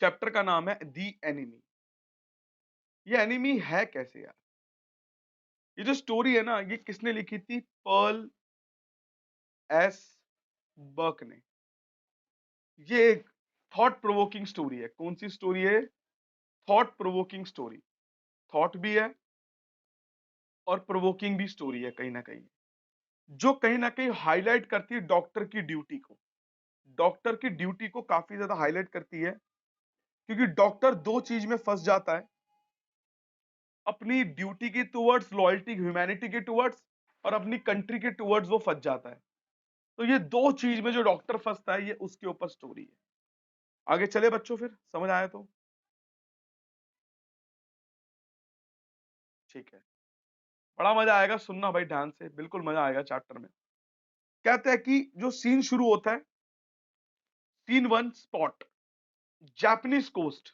Chapter का नाम है दी एनिमी। ये एनिमी है कैसे यार? ये जो स्टोरी है ना, ये किसने लिखी थी? पर्ल एस बर्क ने। ये एक थॉट प्रोवोकिंग स्टोरी है। कौन सी स्टोरी है? Thought provoking story. थॉट भी है और प्रोवोकिंग भी स्टोरी है कहीं ना कहीं, जो कहीं ना कहीं हाईलाइट करती है डॉक्टर की ड्यूटी को। डॉक्टर की ड्यूटी को काफी ज्यादा हाईलाइट करती है, क्योंकि डॉक्टर दो चीज में फंस जाता है, अपनी ड्यूटी की टुवर्ड्स, लॉयल्टी ह्यूमैनिटी के टुवर्ड्स, और अपनी कंट्री के टुवर्ड्स वो फंस जाता है। तो ये दो चीज में जो डॉक्टर फंसता है, ये उसके ऊपर स्टोरी है। आगे चले बच्चों, फिर समझ आया तो ठीक है। बड़ा मजा आएगा, सुनना भाई ध्यान से, बिल्कुल मजा आएगा चैप्टर में। कहते हैं कि जो सीन शुरू होता है, scene one, spot, Japanese coast,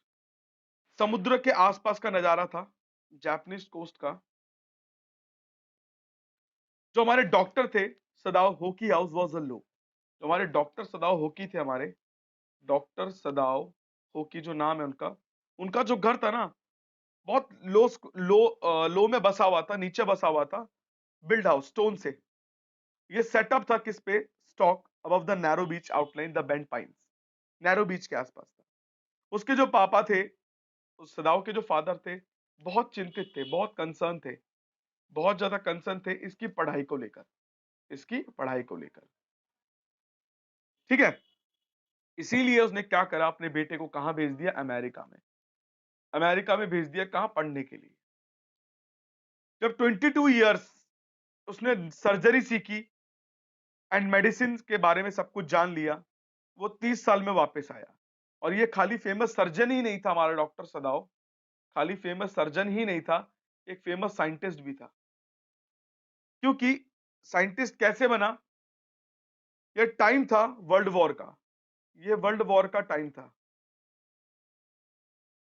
समुद्र के आसपास का नजारा था, जापानीज कोस्ट का। जो हमारे डॉक्टर थे, सदाओ होकी हाउस वाज अ लो। जो हमारे डॉक्टर सदाओ होकी थे, हमारे डॉक्टर सदाओ होकी जो नाम है उनका, उनका जो घर था ना, बहुत लो में बसा हुआ था, नीचे बसा हुआ था, बिल्ड हाउस स्टोन से। ये सेटअप था किस पे? Stock above the narrow beach outline the bent pines. Narrow beach के आसपास था। उसके जो पापा थे, उस सदाओ के जो फादर थे, बहुत चिंतित थे, बहुत कंसर्न थे, बहुत ज्यादा कंसर्न थे इसकी पढ़ाई को लेकर, इसकी पढ़ाई को लेकर। ठीक है। इसीलिए उसने क्या करा, अपने बेटे को कहां भेज दिया? अमेरिका में। अमेरिका में भेज दिया, कहां? पढ़ने के लिए। जब 22 ईयर्स उसने सर्जरी सीखी एंड मेडिसिन के बारे में सब कुछ जान लिया, वो 30 साल में वापस आया। और ये खाली फेमस सर्जन ही नहीं था हमारा डॉक्टर सदाओ, खाली फेमस सर्जन ही नहीं था, एक फेमस साइंटिस्ट भी था। क्योंकि साइंटिस्ट कैसे बना? ये टाइम था वर्ल्ड वॉर का, ये वर्ल्ड वॉर का टाइम था।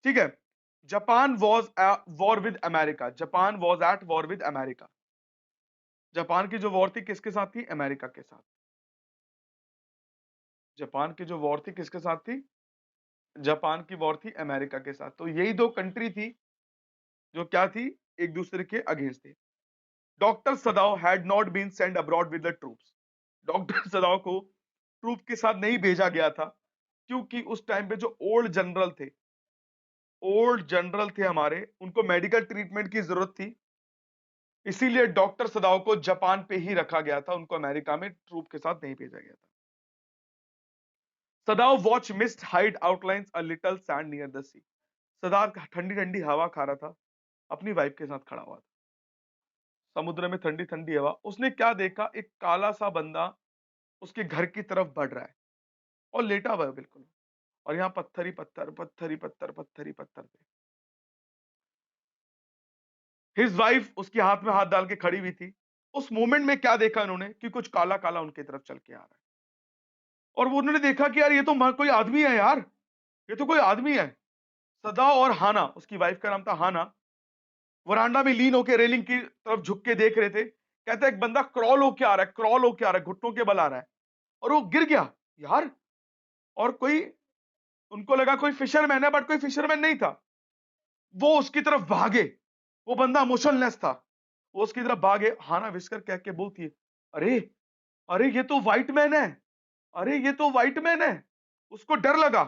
ठीक है। Japan was war with America, Japan was at war with America. Japan की जो वॉर थी किसके साथ थी? अमेरिका के साथ। जापान की जो वॉर थी किसके साथ थी? जापान की वॉर थी अमेरिका के साथ। तो यही दो कंट्री थी जो क्या थी? एक दूसरे के अगेंस्ट थे। Doctor Sadao had not been send abroad with the troops. Doctor Sadao को ट्रूप के साथ नहीं भेजा गया था, क्योंकि उस टाइम पे जो ओल्ड जनरल थे, ओल्ड जनरल थे हमारे, उनको मेडिकल ट्रीटमेंट की जरूरत थी। इसीलिए डॉक्टर सदाओ को जापान पे ही रखा गया था, उनको अमेरिका में ट्रूप के साथ नहीं भेजा गया था। Sadao watch mist hide outlines a little sand near the sea. सदार ठंडी ठंडी हवा खा रहा था, अपनी वाइफ के साथ खड़ा हुआ था समुद्र में, ठंडी ठंडी हवा। उसने क्या देखा? एक काला सा बंदा उसके घर की तरफ बढ़ रहा है, और लेटा हुआ है बिल्कुल, और यहाँ पत्थर ही पत्थर, पत्थर ही पत्थर, पत्थर ही पत्थर थे। हिज वाइफ उसके हाथ में हाथ डाल के खड़ी हुई थी। उस मोमेंट में क्या देखा इन्होंने? कि कुछ काला काला उनकी तरफ चल के आ रहा है, और वो उन्होंने देखा कि यार ये तो कोई आदमी है यार, ये तो कोई आदमी है। सदा और हाना, उसकी वाइफ का नाम था हाना, वरांडा में लीन होकर रेलिंग की तरफ झुक के देख रहे थे। कहते एक बंदा क्रॉल होके आ रहा है, क्रॉल होके आ रहा है, घुटनों के बल आ रहा है, और वो गिर गया यार। और कोई, उनको लगा कोई फिशरमैन है, बट कोई फिशरमैन नहीं था। वो उसकी तरफ भागे, वो बंदा मोशनलेस था, वो उसकी तरफ भागे। हाना विस्कर कह के बोलती है, अरे, अरे ये तो व्हाइट मैन है, अरे ये तो व्हाइट मैन है। उसको डर लगा।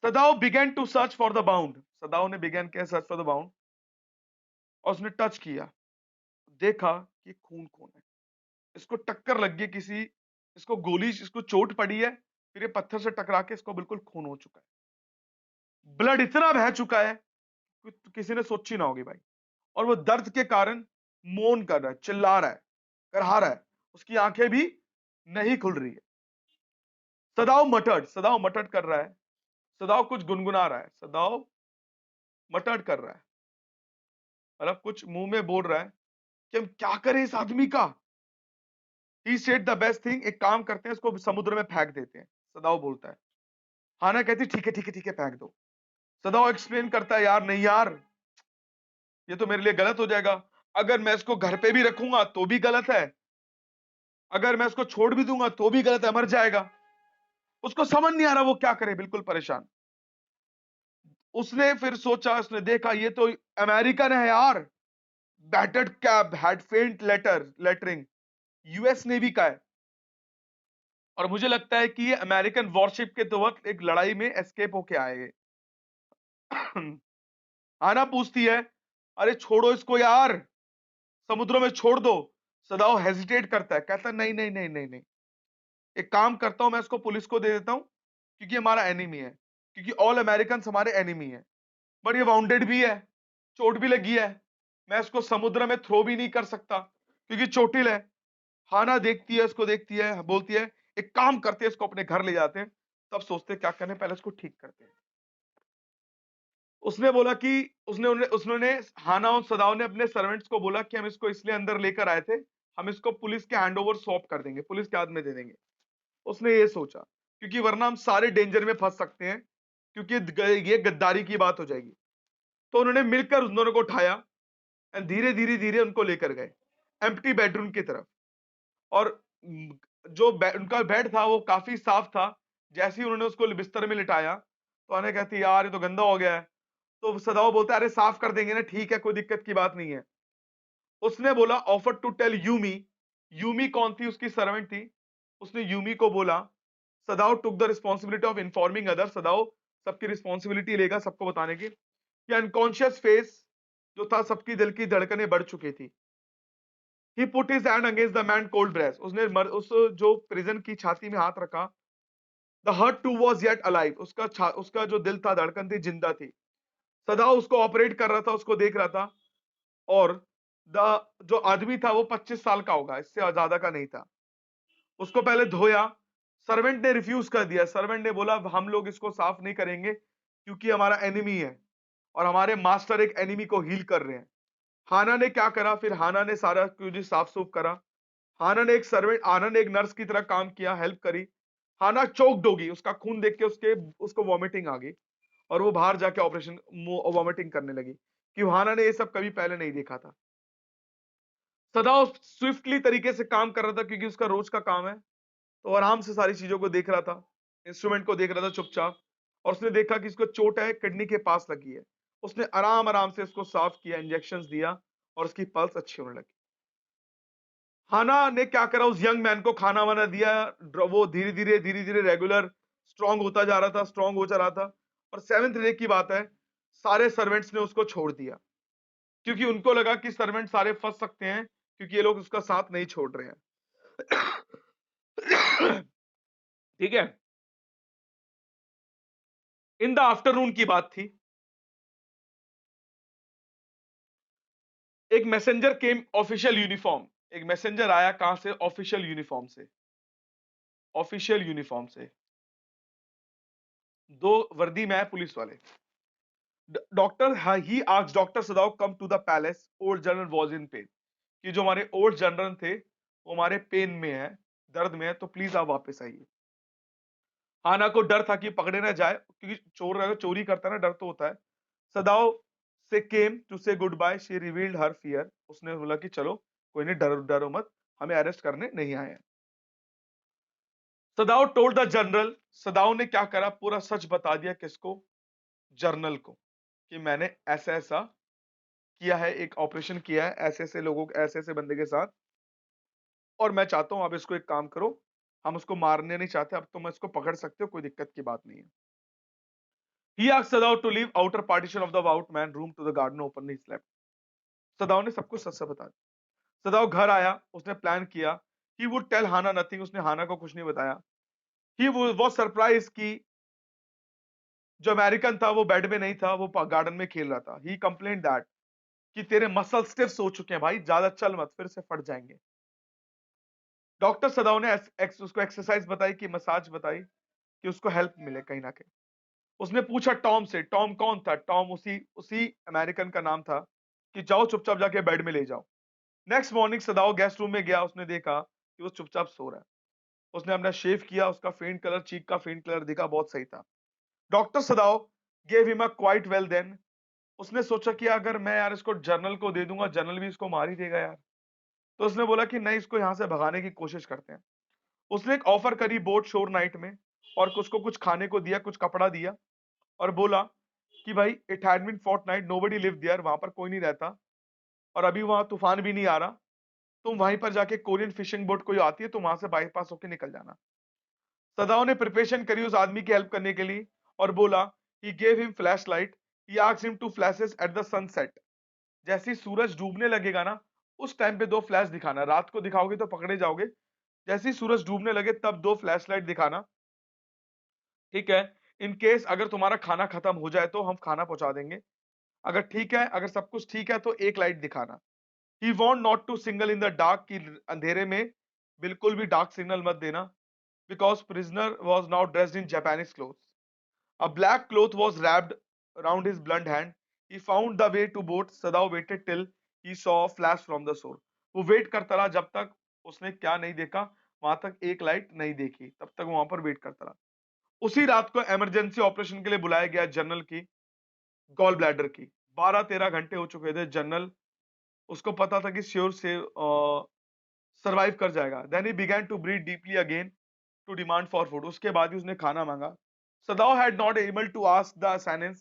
Sadao began to search for the bound. Sadao ने बिगेन किया सर्च फॉर द बाउंड, और उसने टच किया, देखा कि खून खून है। इसको टक्कर लग गई किसी, इसको गोली, इसको चोट पड़ी है, फिर ये पत्थर से टकरा के इसको बिल्कुल खून हो चुका है, ब्लड इतना बह चुका है कि किसी ने सोची ना होगी भाई। और वो दर्द के कारण मोन कर रहा है, चिल्ला रहा है, करहा रहा है, उसकी आंखें भी नहीं खुल रही है। सदाओ मटर्ड कर रहा है, सदाओ कुछ गुनगुना रहा है, सदाओ मटर्ड कर रहा है, मतलब कुछ मुंह में बोल रहा है कि हम क्या करें इस आदमी का। He said the best thing, एक काम करते हैं, इसको समुद्र में फेंक देते हैं, सदाओ बोलता है। हाना कहती ठीक है ठीक है ठीक है, फेंक दो। सदाओ एक्सप्लेन करता है, यार नहीं यार, ये तो मेरे लिए गलत हो जाएगा। अगर मैं इसको घर पे भी रखूंगा तो भी गलत है, अगर मैं इसको छोड़ भी दूंगा तो भी गलत है, मर जाएगा। उसको समझ नहीं आ रहा वो क्या करे, बिल्कुल परेशान। उसने फिर सोचा, उसने देखा ये तो अमेरिकन है यार, बैटर्ड कैप, हैड फेंट लेटरिंग, यूएस नेवी का है। और मुझे लगता है कि ये अमेरिकन वॉरशिप के तो वक्त एक लड़ाई में एस्केप होके आए ये। आना पूछती है, अरे छोड़ो इसको यार, समुद्र में छोड़ दो। सदाओ हेजिटेट करता है, कहता है नहीं नहीं नहीं नहीं नहीं, एक काम करता हूं, मैं इसको पुलिस को दे देता हूं, क्योंकि हमारा एनिमी है, क्योंकि ऑल अमेरिकन हमारे एनिमी है। बट ये वाउंडेड भी है, चोट भी लगी है, मैं इसको समुद्र में थ्रो भी नहीं कर सकता क्योंकि चोटिल है। हाना देखती है, इसको देखती है, बोलती है एक काम करते हैं, इसको अपने घर ले जाते हैं। तब सोचते हैं क्या करने, पहले इसको ठीक करते हैं। उसने बोला कि उसने हाना और सदाओ ने अपने सर्वेंट्स को बोला कि हम इसको इसलिए अंदर लेकर आए थे, हम इसको पुलिस के हैंडओवर सौंप कर देंगे, पुलिस के हाथ में दे देंगे। उसने ये सोचा, क्योंकि वरना हम सारे डेंजर में फंस सकते हैं, क्योंकि ये गद्दारी की बात हो जाएगी। तो उन्होंने मिलकर उन दोनों को उठाया एंड धीरे धीरे धीरे उनको लेकर गए एम्प्टी बेडरूम की तरफ। और जो उनका बेड था वो काफी साफ था। जैसे ही उन्होंने उसको बिस्तर में लिटाया तो आने कहती यार ये तो गंदा हो गया है। तो सदाओ बोलता है अरे साफ कर देंगे ना, ठीक है, कोई दिक्कत की बात नहीं है। उसने बोला offer to tell Yumi. Yumi कौन थी? उसकी सर्वेंट थी। उसने यूमी को बोला, Sadao took the responsibility of informing other, Sadao सबकी रिस्पॉन्सिबिलिटी लेगा सबको बताने की। कि अनकॉन्शियस फेस जो था, सबकी दिल की धड़कनें बढ़ चुकी थी। He put his hand against the man cold breast, उसने उस जो प्रिजन की छाती में हाथ रखा। The heart too was yet alive, उसका जो दिल था, धड़कन थी, जिंदा थी। सदाओ उसको ऑपरेट कर रहा था, उसको देख रहा था। और द जो आदमी था वो 25 साल का होगा, इससे ज्यादा का नहीं था। उसको पहले धोया। सर्वेंट ने रिफ्यूज कर दिया। सर्वेंट ने बोला हम लोग इसको साफ नहीं करेंगे क्योंकि हमारा एनिमी है और हमारे मास्टर एक एनिमी को हील कर रहे हैं। हाना ने क्या करा, फिर हाना ने सारा कुछ साफ सूफ करा। हाना ने एक नर्स की तरह काम किया, हेल्प करी। हाना चोक्ड होगी, उसका खून देख के उसको वॉमिटिंग आ गई और वो बाहर जाके ऑपरेशन वॉमिटिंग करने लगी कि हाना ने ये सब कभी पहले नहीं देखा था। सदाओ स्विफ्टली तरीके से काम कर रहा था क्योंकि उसका रोज का काम है। तो आराम से सारी चीजों को देख रहा था, इंस्ट्रूमेंट को देख रहा था चुपचाप। और उसने देखा कि इसको चोट है, किडनी के पास लगी है। उसने आराम आराम से इसको साफ किया, इंजेक्शंस दिया और उसकी पल्स अच्छी होने लगी। हाना ने क्या करा, उस यंग मैन को खाना वाना दिया। वो धीरे धीरे रेगुलर स्ट्रांग होता जा रहा था, स्ट्रांग हो जा रहा था। और 7th डे की बात है, सारे सर्वेंट्स ने उसको छोड़ दिया क्योंकि उनको लगा कि सर्वेंट सारे फंस सकते हैं क्योंकि ये लोग उसका साथ नहीं छोड़ रहे हैं। ठीक है। इन द आफ्टरनून की बात थी। एक मैसेंजर केम ऑफिशियल यूनिफॉर्म, एक मैसेंजर आया, कहां से? ऑफिशियल यूनिफॉर्म से। ऑफिशियल यूनिफॉर्म से, दो वर्दी में है पुलिस वाले। Doctor he asked doctor Sadao come to the palace, old general was in pain. कि जो हमारे ओल्ड जनरल थे वो हमारे पेन में है, दर्द में है, तो प्लीज आप वापस आइए। हाना को डर था कि पकड़े ना जाए क्योंकि चोर अगर चोरी करता है ना, डर तो होता है। सदाओ से came to say goodbye, she revealed her fear. उसने बोला कि चलो कोई नहीं, डरो डरो मत, हमें अरेस्ट करने नहीं आए हैं। सदाओ टोल्ड द जनरल, सदाओ ने क्या करा, पूरा सच बता दिया। किसको? जर्नल को। कि मैंने ऐसा ऐसा किया है, एक ऑपरेशन किया है ऐसे ऐसे लोगों, ऐसे ऐसे बंदे के साथ, और मैं चाहता हूं आप इसको एक काम करो, हम उसको मारने नहीं चाहते, अब तुम इसको पकड़ सकते हो, कोई दिक्कत की बात नहीं है। He asked Sadao to leave outer partition of the out man room to the garden openly slept. सदाओ ने सब कुछ सच से बता दिया। सदाओ घर आया, उसने प्लान किया। He would tell Hana nothing, उसने हाना को कुछ नहीं बताया। He was surprised कि जो अमेरिकन था वो बेड में नहीं था, वो गार्डन में खेल रहा था। He complained that कि तेरे मसल स्टिफ हो चुके हैं भाई, ज्यादा चल मत, फिर से फट जाएंगे। डॉक्टर सदाओ ने उसको एक्सरसाइज बताई, कि मसाज बताई, कि उसको हेल्प मिले कहीं ना कहीं। उसने पूछा टॉम से, टॉम कौन था? टॉम उसी उसी अमेरिकन का नाम था। कि जाओ चुपचाप जाके बेड में ले जाओ। नेक्स्ट मॉर्निंग सदाओ गेस्ट रूम में गया, उसने देखा कि वो चुपचाप सो रहा है। उसने अपना शेव किया, उसका फेंट कलर, चीक का फेंट कलर दिखा, बहुत सही था। Doctor Sadao gave him a quite well then. उसने सोचा कि अगर मैं यार इसको जर्नल को दे दूंगा, जर्नल भी इसको मार ही देगा यार। तो उसने बोला कि नहीं, इसको यहां से भगाने की कोशिश करते हैं। उसने एक ऑफर करी बोट शोर नाइट में, और उसको कुछ खाने को दिया, कुछ कपड़ा दिया, और बोला कि भाई it had been fortnight, nobody live there, वहां पर कोई नहीं रहता और अभी वहां तूफान भी नहीं आ रहा, तुम वहीं पर जाके कोरियन फिशिंग बोट कोई आती है तो वहां से बाईपास होकर निकल जाना। सदाओ ने प्रिपरेशन करी उस आदमी की हेल्प करने के लिए और बोला he gave him flash light, he asked him to flashes at the sunset. जैसे ही सूरज डूबने लगेगा ना, उस टाइम पे 2 फ्लैश दिखाना, रात को दिखाओगे तो पकड़े जाओगे, जैसे ही सूरज डूबने लगे तब 2 फ्लैश लाइट दिखाना, ठीक है? इन केस अगर तुम्हारा खाना खत्म हो जाए तो हम खाना पहुंचा देंगे, अगर ठीक है, अगर सब कुछ ठीक है तो 1 लाइट दिखाना। He want not to signal in the dark, कि अंधेरे में बिल्कुल भी डार्क सिग्नल मत देना, because prisoner was now dressed in Japanese clothes. A black cloth was wrapped around his blunt hand. He found the way to boat. Sadao waited till he saw a flash from the shore. वो wait करता रहा जब तक उसने क्या नहीं देखा, वहां तक एक लाइट नहीं देखी, तब तक वहां पर वेट करता रहा। उसी रात को इमरजेंसी ऑपरेशन के लिए बुलाया गया जनरल की गॉल ब्लैडर की। 12-13 घंटे हो चुके थे। जनरल, उसको पता था कि श्योर से सरवाइव कर जाएगा। Then he began to breathe deeply again to demand for food. उसके बाद ही उसने खाना मांगा। Sadao had not able to ask the assistance,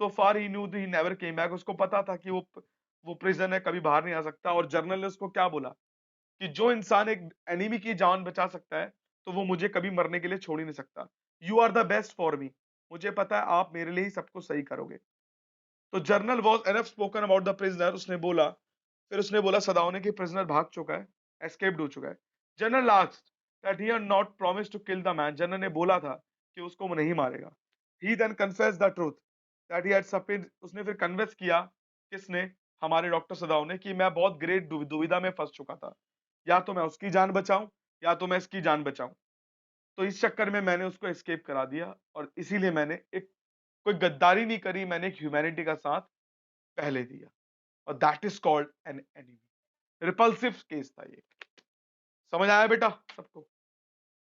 so far he knew he never came back. उसको पता था कि वो प्रिजन है, कभी बाहर नहीं आ सकता। और जर्नल ने उसको क्या बोला कि जो इंसान एक एनिमी की जान बचा सकता है तो वो मुझे कभी मरने के लिए छोड़ ही नहीं सकता। You are the best for me, मुझे पता है आप मेरे लिए ही सब कुछ सही करोगे। तो journal was enough spoken about the prisoner. उसने बोला, फिर उसने बोला सदाओ ने कि प्रिजनर भाग चुका है, एस्केप्ड हो चुका है। General asked that he had not promised to kill the man. General ने बोला था कि उसको वो नहीं मारेगा। He then confessed the truth that he had suffered. उसने फिर कन्फेस किया, किसने? हमारे डॉक्टर सदाओ ने, कि मैं बहुत ग्रेट दुविधा में फंस चुका था, या तो मैं उसकी जान बचाऊं या तो मैं इसकी जान बचाऊं। तो इस चक्कर में मैंने उसको एस्केप करा दिया और इसीलिए मैंने एक कोई गद्दारी नहीं करी, मैंने एक ह्यूमैनिटी का साथ पहले दिया, और that is called an enemy. Repulsive case था ये। समझ आया बेटा सबको?